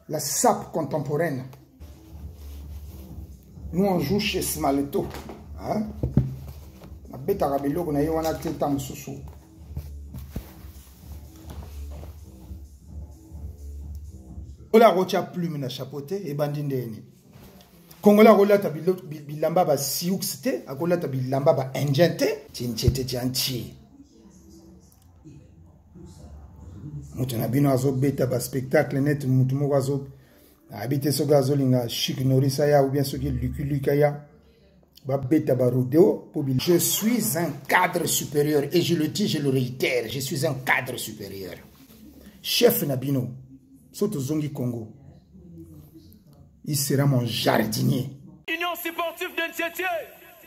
La sape contemporaine. Nous, on joue chez Smaleto. Hein? La bête arabe, on a eu un acte de sous. Ola rocha plume na chapeauté et bandindeni. Kongola rola ta bilamba ba siuxte, akola ta bilamba ba enjente, tinchete tianchi. Mutu na bino azo beta ba spectacle net mutu mo azo habite so gazolinga chic norisa ya ou bien so ki luka ya. Ba beta ba rodeo pour bil. Je suis un cadre supérieur et je le dis, je le réitère, je suis un cadre supérieur. Chef Nabino. Soto Zongi Congo. Il sera mon jardinier. Union sportive d'Ntiétié.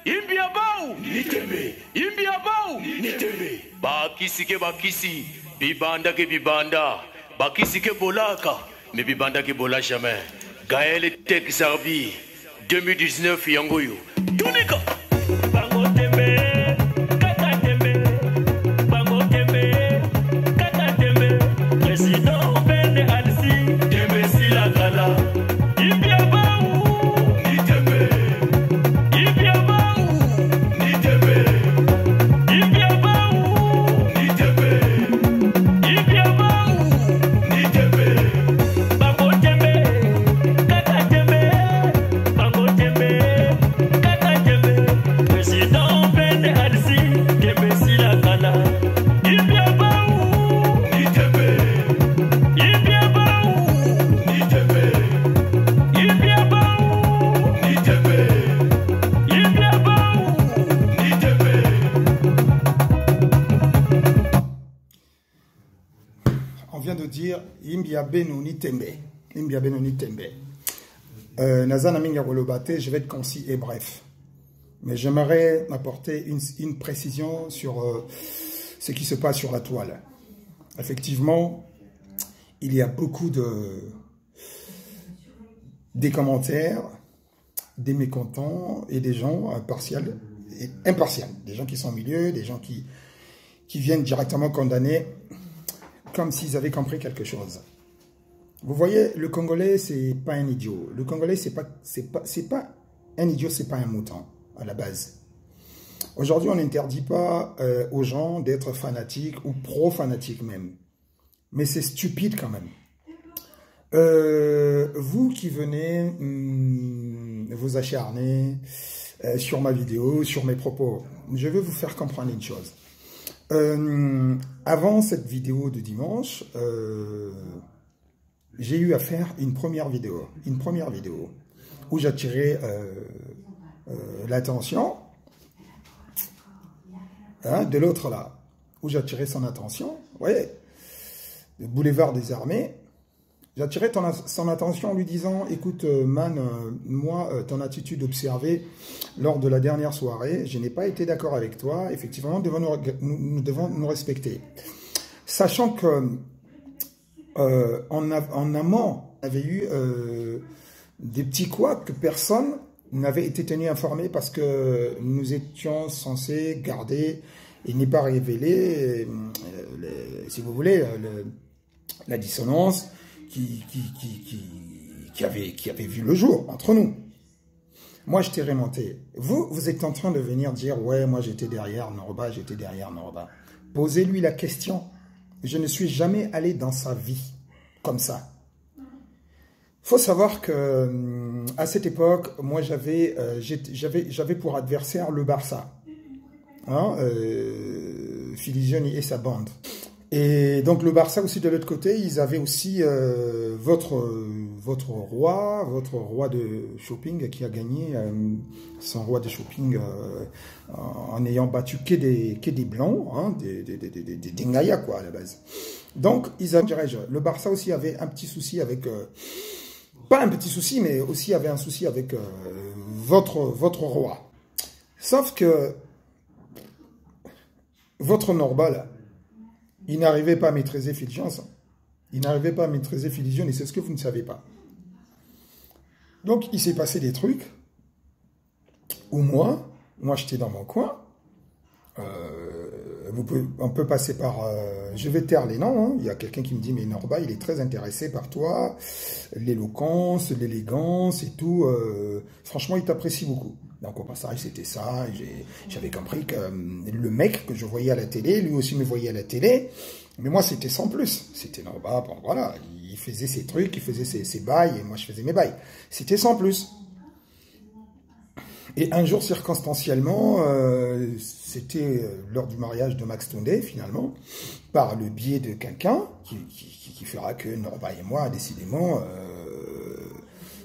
Imbiabao. Niteme. Imbiabao. Niteme. Bakisi ke bakisi. Bibanda ke bibanda. Bakisi ke bolaka. Mais bibanda ke bola jamais. Gaël Tek Sarbi. 2019 Yangoyo. Tunika. Bango tembe. Kaka tembe. Bango tembe. Kaka tembe. Président. Nazana Minga Rolobate, je vais être concis et bref. Mais j'aimerais apporter une précision sur ce qui se passe sur la toile. Effectivement, il y a beaucoup des commentaires, des mécontents et des gens impartials, des gens qui sont au milieu, des gens qui viennent directement condamner comme s'ils avaient compris quelque chose. Vous voyez, le Congolais, c'est pas un idiot. Le Congolais, c'est pas un idiot, c'est pas un mouton, à la base. Aujourd'hui, on n'interdit pas aux gens d'être fanatiques ou pro-fanatiques même. Mais c'est stupide quand même. Vous qui venez vous acharner sur ma vidéo, sur mes propos, je veux vous faire comprendre une chose. Avant cette vidéo de dimanche, j'ai eu à faire une première vidéo où j'attirais l'attention de l'autre là, où j'attirais son attention, vous voyez, le boulevard des armées. J'attirais son attention en lui disant, écoute man, moi, ton attitude observée lors de la dernière soirée, je n'ai pas été d'accord avec toi, effectivement, nous devons nous respecter. Sachant que en amont, on avait eu des petits couacs que personne n'avait été tenu informé parce que nous étions censés garder et n'est pas révélé, si vous voulez, la dissonance qui avait vu le jour entre nous. Moi, je t'ai remonté. Vous êtes en train de venir dire, ouais, moi j'étais derrière Noroba, j'étais derrière Noroba. Posez-lui la question. Je ne suis jamais allé dans sa vie comme ça. Il faut savoir que à cette époque, moi j'avais pour adversaire le Barça, hein, Filigioni et sa bande. Et donc le Barça aussi de l'autre côté, ils avaient aussi votre roi de shopping qui a gagné son roi de shopping en ayant battu que des blancs, hein, des Ngaya quoi à la base. Donc ils avaient, le Barça aussi avait un petit souci avec, pas un petit souci, mais aussi avait un souci avec votre roi. Sauf que votre Norba là, il n'arrivait pas à maîtriser Filigioni. Il n'arrivait pas à maîtriser Filigioni, et c'est ce que vous ne savez pas. Donc, il s'est passé des trucs où moi j'étais dans mon coin. on peut passer par... je vais taire les noms. Hein. Il y a quelqu'un qui me dit, mais Norba, il est très intéressé par toi. L'éloquence, l'élégance et tout. Franchement, il t'apprécie beaucoup. Donc au passage, c'était ça. J'avais compris que le mec que je voyais à la télé, lui aussi me voyait à la télé. Mais moi, c'était sans plus. C'était Norba, bon, voilà. Il faisait ses trucs, il faisait ses bails, et moi, je faisais mes bails. C'était sans plus. Et un jour, circonstanciellement, c'était lors du mariage de Max Toundé, finalement, par le biais de quelqu'un qui fera que Norba et moi, décidément,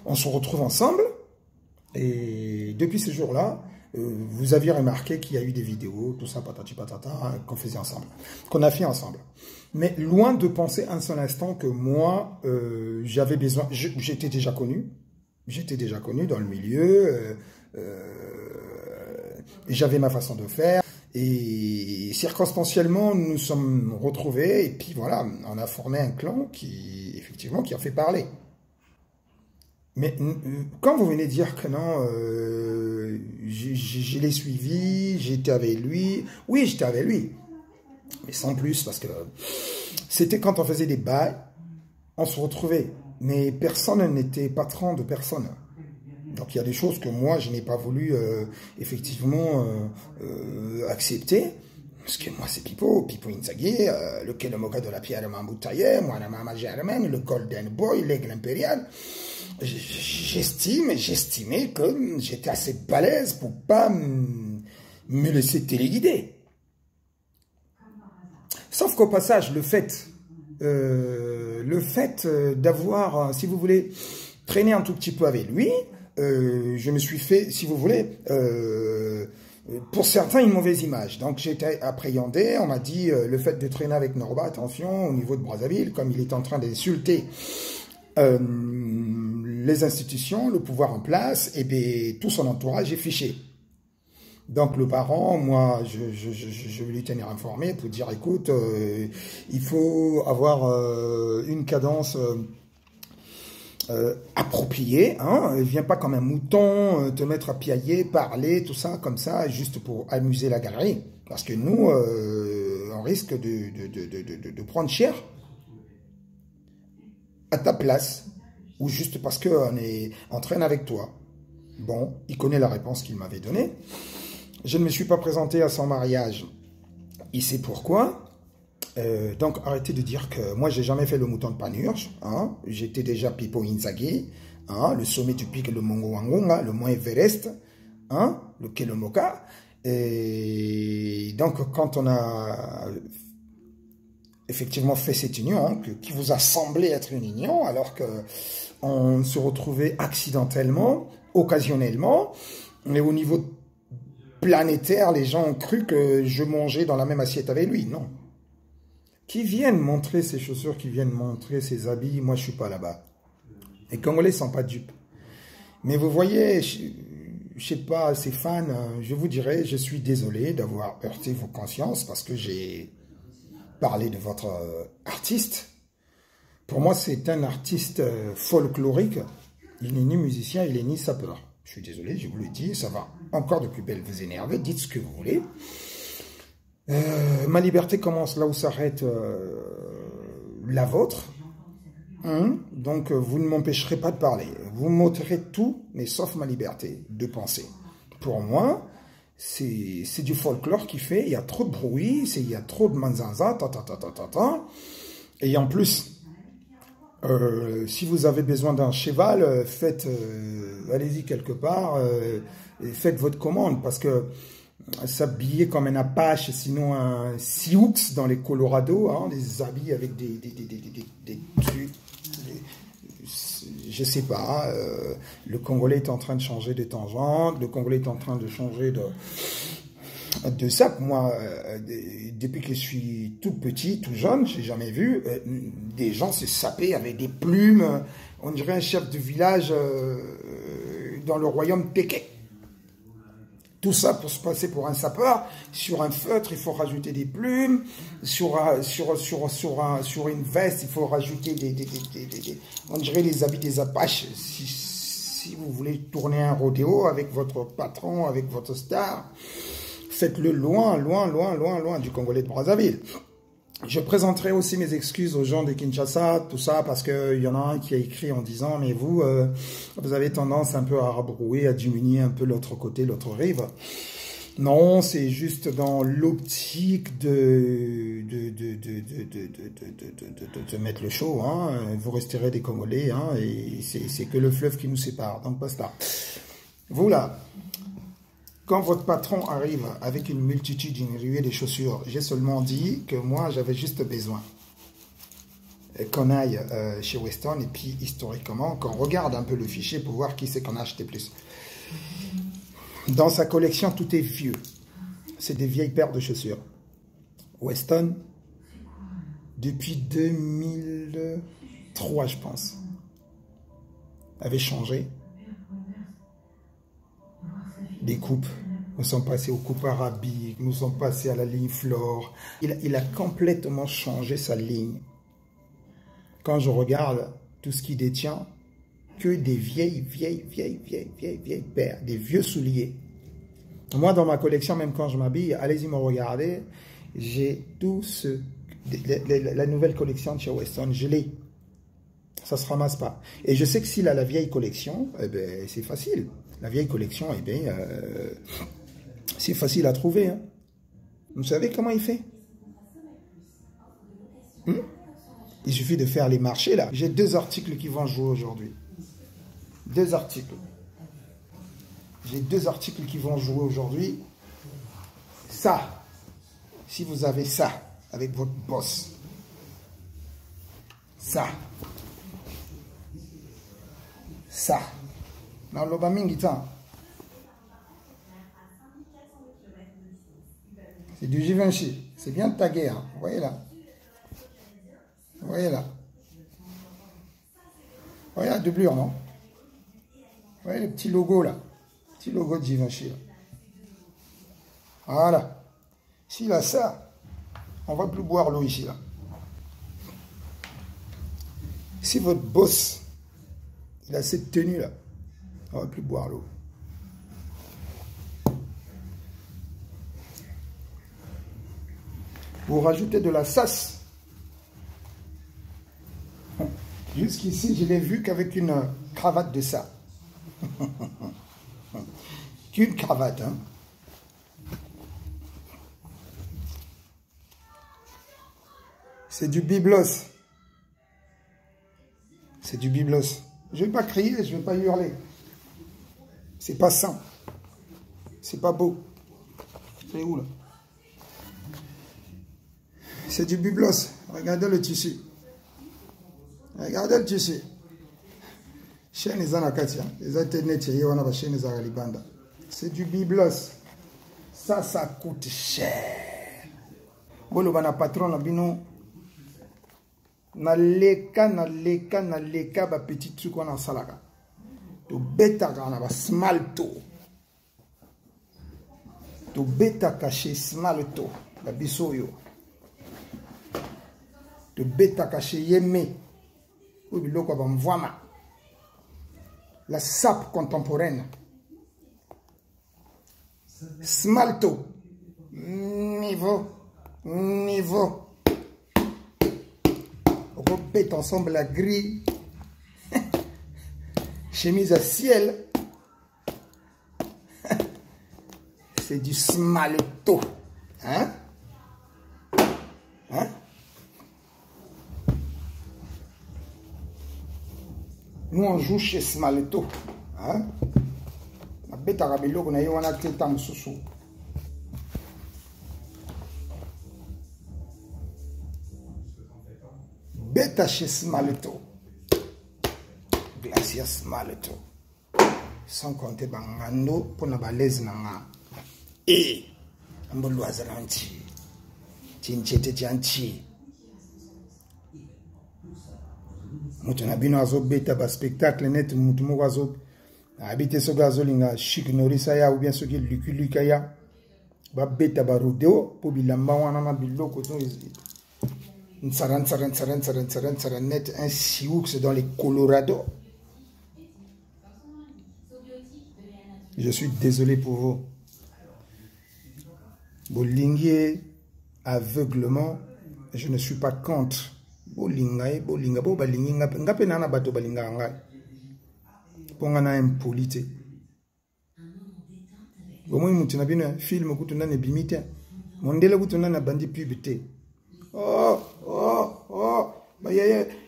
on se retrouve ensemble. Et depuis ce jour-là, vous aviez remarqué qu'il y a eu des vidéos, tout ça, patati patata, hein, qu'on faisait ensemble, qu'on a fait ensemble. Mais loin de penser un seul instant que moi, j'avais besoin, j'étais déjà connu dans le milieu, j'avais ma façon de faire, et circonstanciellement, nous nous sommes retrouvés, et puis voilà, on a formé un clan qui, effectivement, qui a fait parler. Mais quand vous venez dire que non, je l'ai suivi, j'étais avec lui, oui, j'étais avec lui, mais sans plus, parce que c'était quand on faisait des bails, on se retrouvait, mais personne n'était patron de personne. Donc il y a des choses que moi, je n'ai pas voulu effectivement accepter, parce que moi, c'est Pipo Inzaghi, le Kelomoka de la pierre Mamboutaye, moi, la Mama Germaine, le Golden Boy, l'aigle impérial. J'estimais que j'étais assez balèze pour pas me laisser téléguider. Sauf qu'au passage, le fait d'avoir, si vous voulez, traîné un tout petit peu avec lui, je me suis fait, si vous voulez, pour certains, une mauvaise image. Donc j'étais appréhendé, on m'a dit, le fait de traîner avec Norba, attention, au niveau de Brazzaville, comme il est en train d'insulter les institutions, le pouvoir en place, et bien tout son entourage est fiché. Donc le parent, moi, je vais lui tenir informé pour dire, écoute, il faut avoir une cadence appropriée, hein, viens pas comme un mouton, te mettre à piailler, parler, tout ça, comme ça, juste pour amuser la galerie. Parce que nous, on risque de prendre cher à ta place, ou juste parce qu'on traîne avec toi. Bon, il connaît la réponse qu'il m'avait donnée. Je ne me suis pas présenté à son mariage. Il sait pourquoi. Donc, arrêtez de dire que moi, j'ai jamais fait le mouton de Panurge. Hein. J'étais déjà Pipo Inzaghi, hein, le sommet du pic, le Mongo Wangonga, le mont Everest, hein, le Kelomoka. Et donc, quand on a effectivement fait cette union, hein, qui vous a semblé être une union, alors qu'on se retrouvait accidentellement, occasionnellement, mais au niveau planétaire, les gens ont cru que je mangeais dans la même assiette avec lui. Non. Qui viennent montrer ses chaussures, qui viennent montrer ses habits, moi je suis pas là-bas. Les Congolais sont pas dupes. Mais vous voyez, je sais pas, ces fans, je vous dirais, je suis désolé d'avoir heurté vos consciences parce que j'ai parlé de votre artiste. Pour moi, c'est un artiste folklorique. Il n'est ni musicien, il n'est ni sapeur. Je suis désolé, je vous le dis, ça va encore de plus belle vous énerver, dites ce que vous voulez. Ma liberté commence là où s'arrête la vôtre. Donc, vous ne m'empêcherez pas de parler. Vous m'ôterez tout, mais sauf ma liberté de penser. Pour moi, c'est du folklore qui fait, il y a trop de bruit, il y a trop de manzanza, et en plus, si vous avez besoin d'un cheval, allez-y quelque part, et faites votre commande, parce que s'habiller comme un Apache, sinon un Sioux dans les Colorado, hein, des habits avec des trucs, je sais pas, le Congolais est en train de changer de tangente, le Congolais est en train de changer de sape. Moi, depuis que je suis tout petit, tout jeune, j'ai jamais vu des gens se saper avec des plumes, on dirait un chef de village dans le royaume Pékin. Tout ça pour se passer pour un sapeur. Sur un feutre, il faut rajouter des plumes. Sur une veste, il faut rajouter on dirait les habits des Apaches. Si vous voulez tourner un rodéo avec votre patron, avec votre star, faites-le loin, loin, loin, loin, loin du Congolais de Brazzaville. Je présenterai aussi mes excuses aux gens de Kinshasa, tout ça, parce qu'il y en a un qui a écrit en disant, mais vous, vous avez tendance un peu à rabrouer, à diminuer un peu l'autre côté, l'autre rive. Non, c'est juste dans l'optique de mettre le show. Hein. Vous resterez des Congolais, hein, et c'est que le fleuve qui nous sépare. Donc, basta. Vous, là, quand votre patron arrive avec une multitude, une ruée de chaussures, j'ai seulement dit que moi, j'avais juste besoin qu'on aille chez Weston, et puis, historiquement, qu'on regarde un peu le fichier pour voir qui c'est qu'on a acheté plus. Dans sa collection, tout est vieux. C'est des vieilles paires de chaussures. Weston, depuis 2003, je pense, avait changé. Des coupes. Nous sommes passés aux coupes arabiques, nous sommes passés à la ligne Flore. Il a complètement changé sa ligne. Quand je regarde tout ce qu'il détient, que des vieilles paires, des vieux souliers. Moi, dans ma collection, même quand je m'habille, allez-y me regarder, j'ai tout ce... La nouvelle collection de chez Weston, je l'ai. Ça ne se ramasse pas. Et je sais que s'il a la vieille collection, eh ben, c'est facile. La vieille collection, eh bien, c'est facile à trouver. Hein. Vous savez comment il fait? Il suffit de faire les marchés, là. J'ai 2 articles qui vont jouer aujourd'hui. 2 articles. J'ai 2 articles qui vont jouer aujourd'hui. Ça, si vous avez ça avec votre boss, ça, dans l'Obamingitan, c'est du Givenchy, c'est bien tagué, hein. Vous voyez là, vous voyez là, vous voyez la doublure, non? Vous voyez le petit logo là, petit logo de Givenchy là. Voilà, s'il a ça, on va plus boire l'eau ici là. Si votre boss, il a cette tenue là, on va plus boire l'eau. Vous rajoutez de la sasse. Jusqu'ici, je l'ai vu qu'avec une cravate de ça. Qu'une cravate, hein. C'est du biblos. C'est du biblos. Je ne vais pas crier, je ne vais pas hurler. C'est pas sain. C'est pas beau. C'est où là? C'est du biblos. Regardez le tissu. Regardez le tissu. Chaîne les anakatia. Les internet, on a chaîne les aralibanda. C'est du biblos. Ça coûte cher. Bon, le patron, la bino. Naleka, ba petit truc on a salaka. To beta kana ba smalto. To beta caché smalto. La bisoyo. To beta caché yeme. Ou biloko ba mvwama. La sape contemporaine. Smalto. Niveau. On pète ensemble la grille. Chemise à ciel. C'est du smalto. Hein? Hein? Nous on joue chez Smalto. Hein? La bête arabelo qu'on a eu on a été tam sous. Beta chez Smalto. Glacier Smalto. Sans compter bangando pour na balèze nanga. Et ambolo azaranti. Tinchete tianchi. Mutu na bino azo beta ba spectacle net mutu moko azo habite so gazo linga chic norisa ya ou bien so ki luka ya ba beta ba rodeo po bilamba wana na biloko to Nsaran net un sioux dans les Colorado. Je suis désolé pour vous. Bolingue aveuglement, je ne suis pas contre. Bolinga, bolinga, bo balinga, ngape nana bato balinga ngai. Pongana impolite. Gomo mutina bino film kutuna ne bimite. Mondele kutuna na bandi pubité.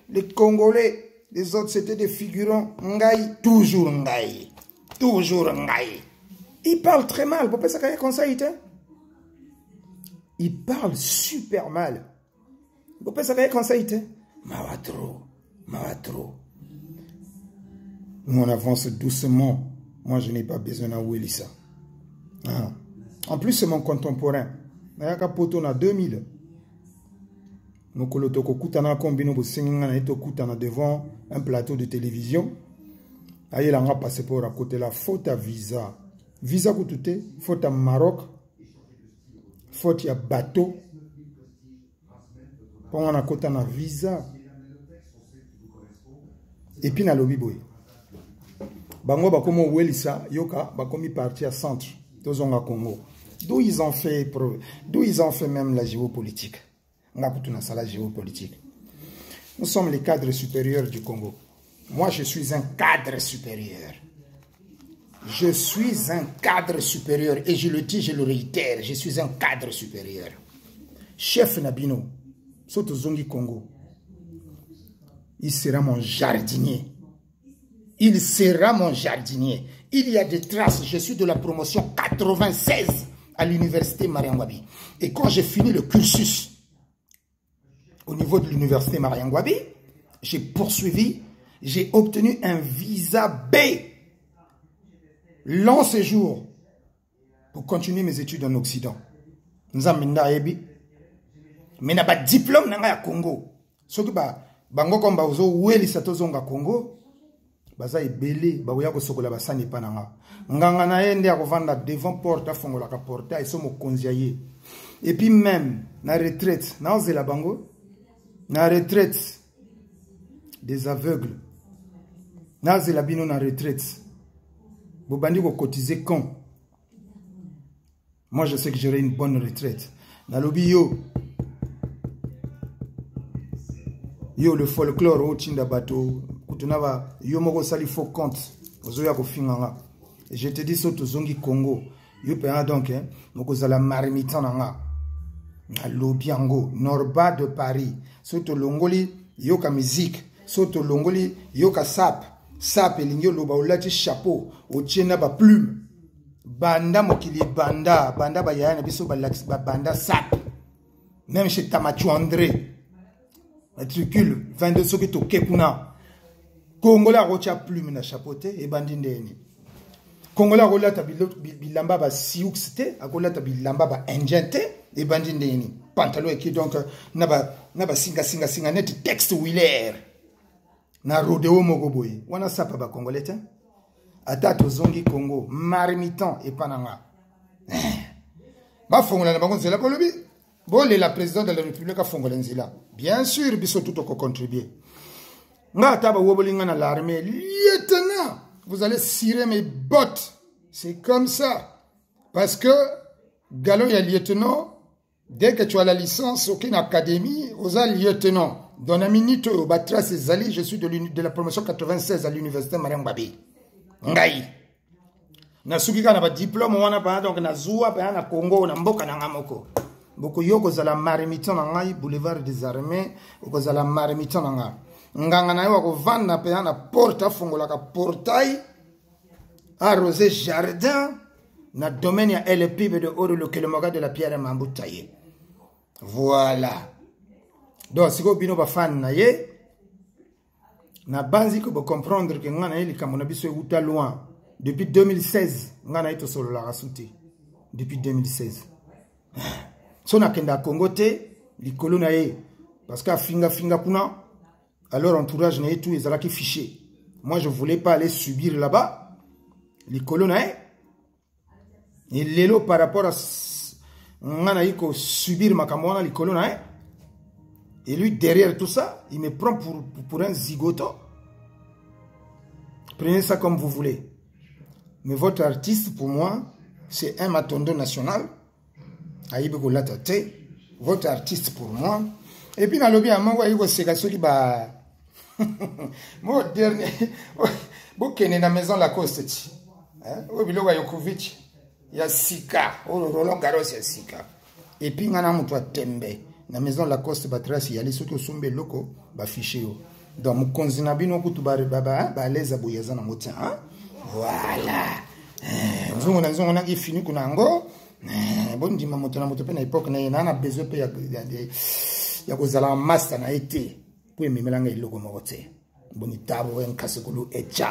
Les Congolais, les autres c'était des figurants. Ngai, toujours ngai. Toujours ngai. Il parle très mal. Vous pensez qu'il comme ça, il parle super mal. Vous pensez qu'il comme ça, Mavatro. Nous on avance doucement. Moi je n'ai pas besoin de Wélissa. En plus c'est mon contemporain. Nayaka poto na 2000. Nous kolotoko kutana kombino bo singina na eto kutana devant un plateau de télévision. Aïe là on a passeport à côté la faute à visa. Visa kutute, faute à Maroc. Faute à bateau. Pour on a côté na visa. Et puis na lobby boy. Bango bakomo Welissa yoka bakomi parti à centre. Tozonga Congo. D'où ils ont fait même la géopolitique. On a la géopolitique. Nous sommes les cadres supérieurs du Congo. Moi, je suis un cadre supérieur. Je suis un cadre supérieur. Et je le dis, je le réitère. Je suis un cadre supérieur. Chef Nabino, Soto Zongi Congo, il sera mon jardinier. Il sera mon jardinier. Il y a des traces. Je suis de la promotion 96 à l'université Mariangwabi. Et quand j'ai fini le cursus au niveau de l'université Mariangwabi, j'ai poursuivi, j'ai obtenu un visa B, long séjour, pour continuer mes études en Occident. Nous avons un diplôme dans le Congo. Ce qui bango comme bazo weli satozonga Congo, baza ebele baoya ko sokola basani pananga. Nganga na ende ya kovanda devant porte fongola ka porte et somo konziaye. Et puis même na retraite, na ozela bango, na retraite des aveugles. Na ozela bino na retraite. Bobandi ko cotiser quand? Moi je sais que j'aurai une bonne retraite. Na lobi yo le folklore au Tinda Bato, kutunava yo moko sali faux compte, ozoya ko finganga. Et je te dis soto zongi Congo, yo paya donc hein, moko zala marmitan nga. Na lobiango, Norba de Paris, soto longoli yo ka musique, soto longoli yo ka sap, sap elingi loba olati chapeau, o tiena ba plume. Banda mokili banda ba yana biso ba banda sap. Même chez Tamachu André. Matricule 22 soki to kekuna. Kongola rocha plume na chapeauté et bandindeni. Kongola rola ta bilamba ba siuxte, akola ta bilamba ba enjente et bandindeni. Pantalon qui donc na ba singa net texte Willer. Na rodeo mogoboy. Wana sapa ba congolais. Atato zongi Congo, marmitan et pananga. Ba fongola na bango zela kolobi. Bon, la présidente de la République a Fongolenzila. Bien sûr, biso tout a contribué. L'armée, lieutenant, vous allez cirer mes bottes. C'est comme ça. Parce que, galon, il y a lieutenant. Dès que tu as la licence, aucune académie, aux lieutenant. Dans la minute, au Batra, c'est Zali, je suis de la promotion 96 à l'université Mariangwabi. Ngai. Nasuki ka na ba diplôme wana pa donc na zuwa pa na Congo na mboka na ngamoko. Boko yoko zala marmiton na ngai boulevard des armées oko zala marmiton na nga. Nganga na yo ko vanda pe na porta fongola ka portail arrosé jardin na domaine ya LPB de Oro le Kelomoga de la Pierre Mambutaye. Voilà. Donc siko bino ba fan na ye na banzi ko comprendre que ngana eli kamona biso uta loin depuis 2016 ngana ito solo la rasuti depuis 2016. Si on a kenda Congo te, likolo na ye, parce qu'à finga kuna, alors entourage na ye tout, ils allaient fiché. Moi, je ne voulais pas aller subir là-bas, likolo na ye. Et l'élo par rapport à nganaïko subir ma kamona likolo na ye. Et lui, derrière tout ça, il me prend pour un zigoto. Prenez ça comme vous voulez. Mais votre artiste, pour moi, c'est un matondo national. ayibi kolata te votre artiste pour moi et puis na lobi amango ayiko seka soki ba mo dernier bokene na maison Lacoste ti o biloko Yokovic ya sika o Roland Garros ya sika et puis ngana mutu atembe na maison Lacoste batrasi yali soki osombe loko ba fiché yo donc mukonzi na bino kutu ba leza boyaza na motia voilà nzongo na ki fini kuna ngo bon ndima moto na moto pe na époque na na besoin pe ya kozala master na été pour ememelanga iloko moko te boni tabo en kasekulu echa